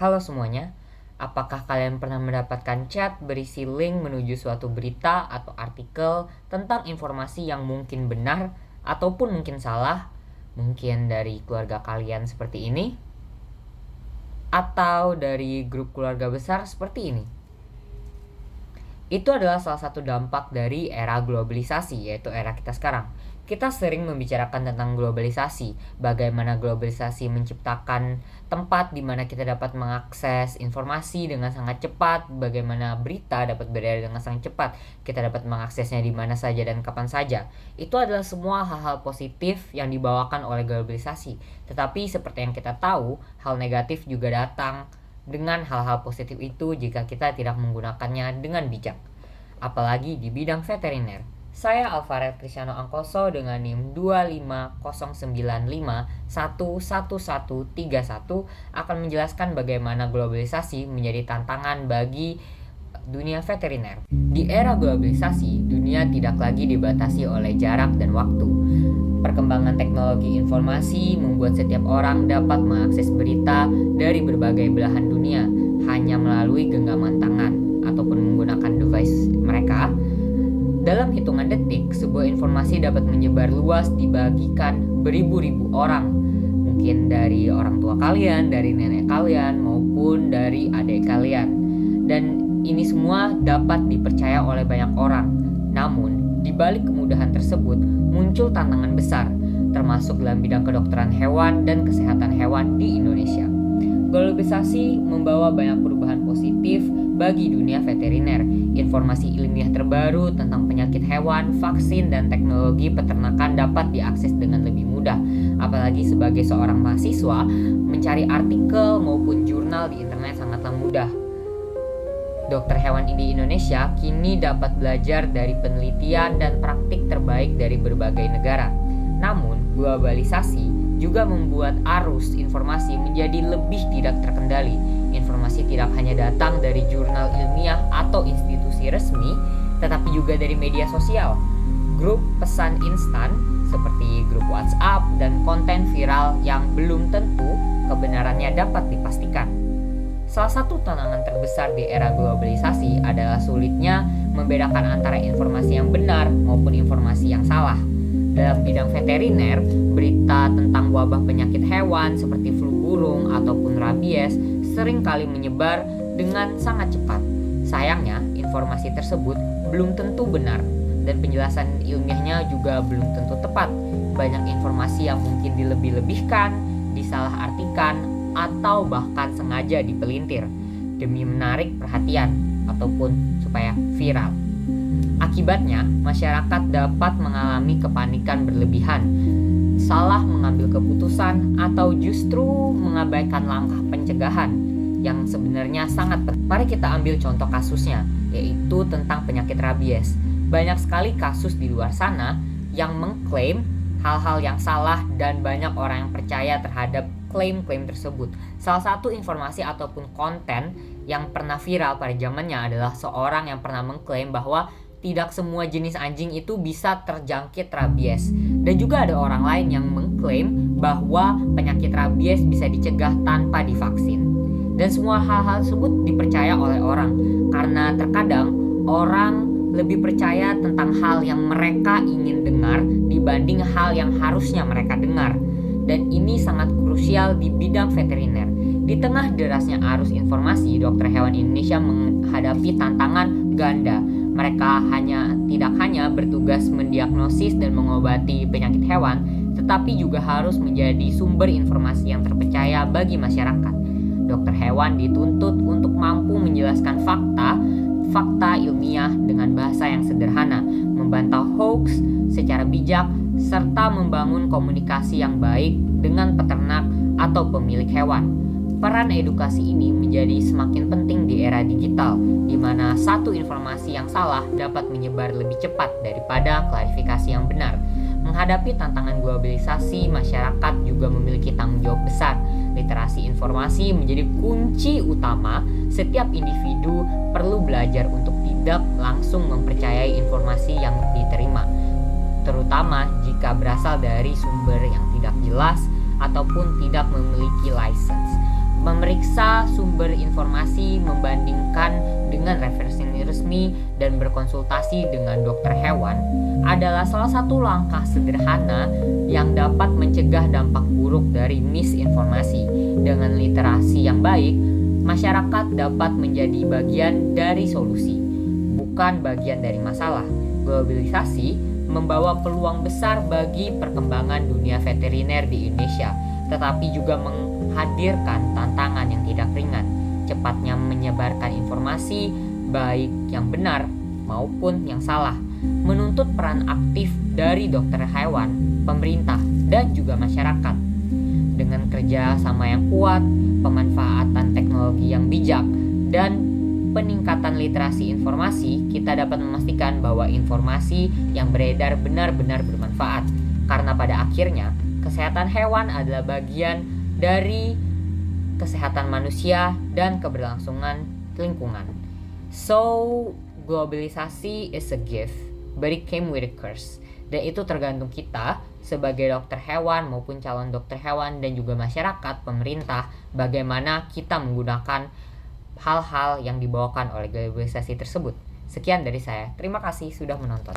Halo semuanya, apakah kalian pernah mendapatkan chat berisi link menuju suatu berita atau artikel tentang informasi yang mungkin benar ataupun mungkin salah? Mungkin dari keluarga kalian seperti ini, atau dari grup keluarga besar seperti ini. Itu adalah salah satu dampak dari era globalisasi, yaitu era kita sekarang. Kita sering membicarakan tentang globalisasi, bagaimana globalisasi menciptakan tempat di mana kita dapat mengakses informasi dengan sangat cepat, bagaimana berita dapat beredar dengan sangat cepat, kita dapat mengaksesnya di mana saja dan kapan saja. Itu adalah semua hal-hal positif yang dibawakan oleh globalisasi. Tetapi seperti yang kita tahu, hal negatif juga datang dengan hal-hal positif itu jika kita tidak menggunakannya dengan bijak. Apalagi di bidang veteriner. Saya Alvaret Cristiano Angkoso dengan NIM 25095111131 akan menjelaskan bagaimana globalisasi menjadi tantangan bagi dunia veteriner. Di era globalisasi, dunia tidak lagi dibatasi oleh jarak dan waktu. Perkembangan teknologi informasi membuat setiap orang dapat mengakses berita dari berbagai belahan dunia hanya melalui genggaman tangan ataupun menggunakan device mereka. Dalam hitungan detik, sebuah informasi dapat menyebar luas dibagikan beribu-ribu orang. Mungkin dari orang tua kalian, dari nenek kalian, maupun dari adik kalian. Dan ini semua dapat dipercaya oleh banyak orang. Namun, di balik kemudahan tersebut, muncul tantangan besar, termasuk dalam bidang kedokteran hewan dan kesehatan hewan di Indonesia. Globalisasi membawa banyak perubahan positif bagi dunia veteriner. Informasi ilmiah terbaru tentang penyakit hewan, vaksin, dan teknologi peternakan dapat diakses dengan lebih mudah. Apalagi sebagai seorang mahasiswa, mencari artikel maupun jurnal di internet sangatlah mudah. Dokter hewan di Indonesia kini dapat belajar dari penelitian dan praktik terbaik dari berbagai negara. Namun, globalisasi juga membuat arus informasi menjadi lebih tidak terkendali. Informasi tidak hanya datang dari jurnal ilmiah atau institusi resmi, tetapi juga dari media sosial, grup pesan instan seperti grup WhatsApp, dan konten viral yang belum tentu kebenarannya dapat dipastikan. Salah satu tantangan terbesar di era globalisasi adalah sulitnya membedakan antara informasi yang benar maupun informasi yang salah. Dalam bidang veteriner, berita tentang wabah penyakit hewan seperti flu burung ataupun rabies sering kali menyebar dengan sangat cepat. Sayangnya, informasi tersebut belum tentu benar dan penjelasan ilmiahnya juga belum tentu tepat. Banyak informasi yang mungkin dilebih-lebihkan, disalahartikan, atau bahkan sengaja dipelintir demi menarik perhatian ataupun supaya viral. Akibatnya, masyarakat dapat mengalami kepanikan berlebihan, salah mengambil keputusan, atau justru mengabaikan langkah pencegahan yang sebenarnya sangat penting. Mari kita ambil contoh kasusnya, yaitu tentang penyakit rabies. Banyak sekali kasus di luar sana yang mengklaim hal-hal yang salah dan banyak orang yang percaya terhadap klaim-klaim tersebut. Salah satu informasi ataupun konten yang pernah viral pada zamannya adalah seorang yang pernah mengklaim bahwa tidak semua jenis anjing itu bisa terjangkit rabies. Dan juga ada orang lain yang mengklaim bahwa penyakit rabies bisa dicegah tanpa divaksin. Dan semua hal-hal tersebut dipercaya oleh orang karena terkadang orang lebih percaya tentang hal yang mereka ingin dengar dibanding hal yang harusnya mereka dengar. Dan ini sangat krusial di bidang veteriner. Di tengah derasnya arus informasi, dokter hewan Indonesia menghadapi tantangan ganda. Mereka tidak hanya bertugas mendiagnosis dan mengobati penyakit hewan, tetapi juga harus menjadi sumber informasi yang terpercaya bagi masyarakat. Dokter hewan dituntut untuk mampu menjelaskan fakta ilmiah dengan bahasa yang sederhana, membantah hoax secara bijak, serta membangun komunikasi yang baik dengan peternak atau pemilik hewan. Peran edukasi ini menjadi semakin penting di era digital, di mana satu informasi yang salah dapat menyebar lebih cepat daripada klarifikasi yang benar. Menghadapi tantangan globalisasi, masyarakat juga memiliki tanggung jawab besar. Literasi informasi menjadi kunci utama. Setiap individu perlu belajar untuk tidak langsung mempercayai informasi yang diterima, terutama jika berasal dari sumber yang tidak jelas ataupun tidak memiliki license. Memeriksa sumber informasi, membandingkan dengan referensi resmi, dan berkonsultasi dengan dokter hewan adalah salah satu langkah sederhana yang dapat mencegah dampak buruk dari misinformasi. Dengan literasi yang baik, masyarakat dapat menjadi bagian dari solusi, bukan bagian dari masalah. Globalisasi membawa peluang besar bagi perkembangan dunia veteriner di Indonesia, tetapi juga menghadirkan tantangan yang tidak ringan. Cepatnya menyebarkan informasi, baik yang benar maupun yang salah, menuntut peran aktif dari dokter hewan, pemerintah, dan juga masyarakat. Dengan kerja sama yang kuat, pemanfaatan teknologi yang bijak, dan peningkatan literasi informasi, kita dapat memastikan bahwa informasi yang beredar benar-benar bermanfaat. Karena pada akhirnya, kesehatan hewan adalah bagian dari kesehatan manusia dan keberlangsungan lingkungan. So, globalisasi is a gift, but it came with a curse. Dan itu tergantung kita sebagai dokter hewan maupun calon dokter hewan dan juga masyarakat, pemerintah, bagaimana kita menggunakan hal-hal yang dibawakan oleh globalisasi tersebut. Sekian dari saya. Terima kasih sudah menonton.